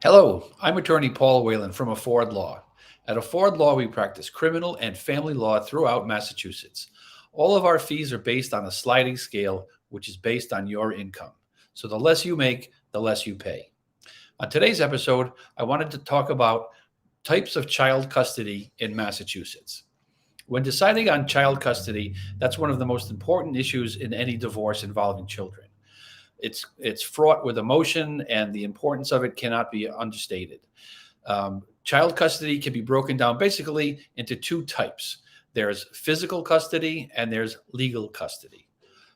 Hello, I'm attorney Paul Whalen from Afford Law. At Afford Law, we practice criminal and family law throughout Massachusetts. All of our fees are based on a sliding scale, which is based on your income. So the less you make, the less you pay. On today's episode, I wanted to talk about types of child custody in Massachusetts. When deciding on child custody, that's one of the most important issues in any divorce involving children. It's fraught with emotion, and the importance of it cannot be understated. Child custody can be broken down basically into two types. There's physical custody and there's legal custody.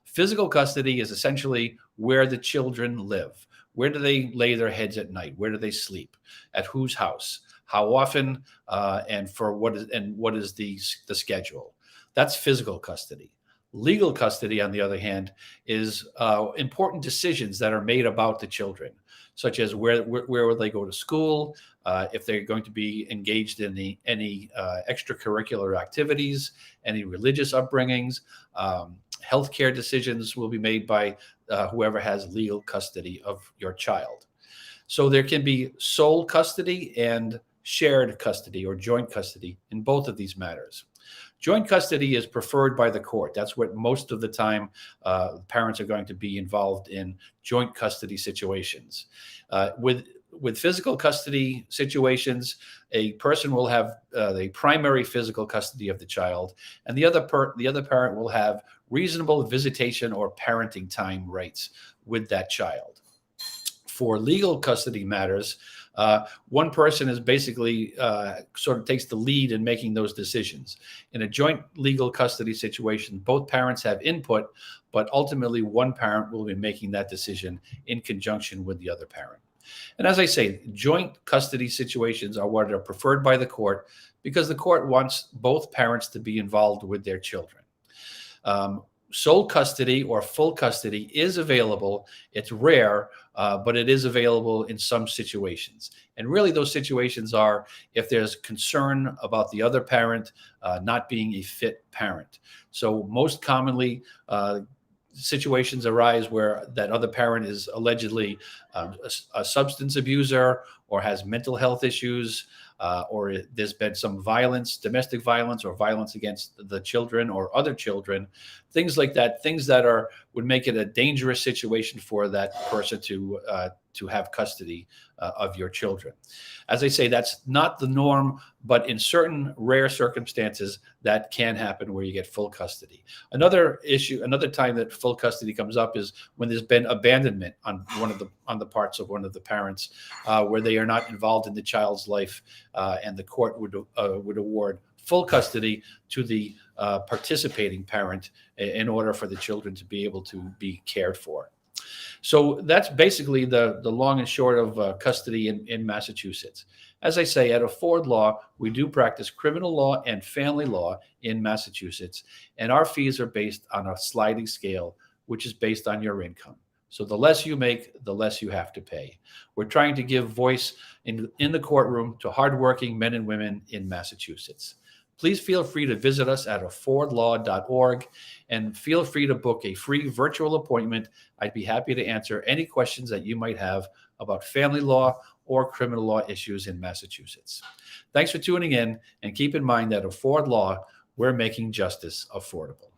Physical custody is essentially where the children live. Where do they lay their heads at night? Where do they sleep? At whose house? How often? And for what is the schedule? That's physical custody. Legal custody, on the other hand, is important decisions that are made about the children, such as where will they go to school, if they're going to be engaged in any extracurricular activities, any religious upbringings. Healthcare decisions will be made by whoever has legal custody of your child. So there can be sole custody and shared custody or joint custody in both of these matters. Joint custody is preferred by the court. That's what most of the time parents are going to be involved in joint custody situations. With physical custody situations, a person will have the primary physical custody of the child, and the other parent will have reasonable visitation or parenting time rights with that child. For legal custody matters, one person is basically sort of takes the lead in making those decisions. In a joint legal custody situation, both parents have input, but ultimately one parent will be making that decision in conjunction with the other parent. And as I say, joint custody situations are what are preferred by the court because the court wants both parents to be involved with their children. Sole custody or full custody is available. It's rare, but it is available in some situations. And really, those situations are if there's concern about the other parent not being a fit parent. So, most commonly, situations arise where that other parent is allegedly a substance abuser or has mental health issues, or there's been some violence, domestic violence, or violence against the children or other children, things like that, things that would make it a dangerous situation for that person to have custody of your children. As I say, that's not the norm, but in certain rare circumstances, that can happen where you get full custody. Another time that full custody comes up is when there's been abandonment on the parts of one of the parents, where they are not involved in the child's life, and the court would award full custody to the participating parent in order for the children to be able to be cared for. So that's basically the long and short of custody in Massachusetts. As I say, at Afford Law, we do practice criminal law and family law in Massachusetts, and our fees are based on a sliding scale, which is based on your income. So the less you make, the less you have to pay. We're trying to give voice in the courtroom to hardworking men and women in Massachusetts. Please feel free to visit us at affordlaw.org and feel free to book a free virtual appointment. I'd be happy to answer any questions that you might have about family law or criminal law issues in Massachusetts. Thanks for tuning in, and keep in mind that Afford Law, we're making justice affordable.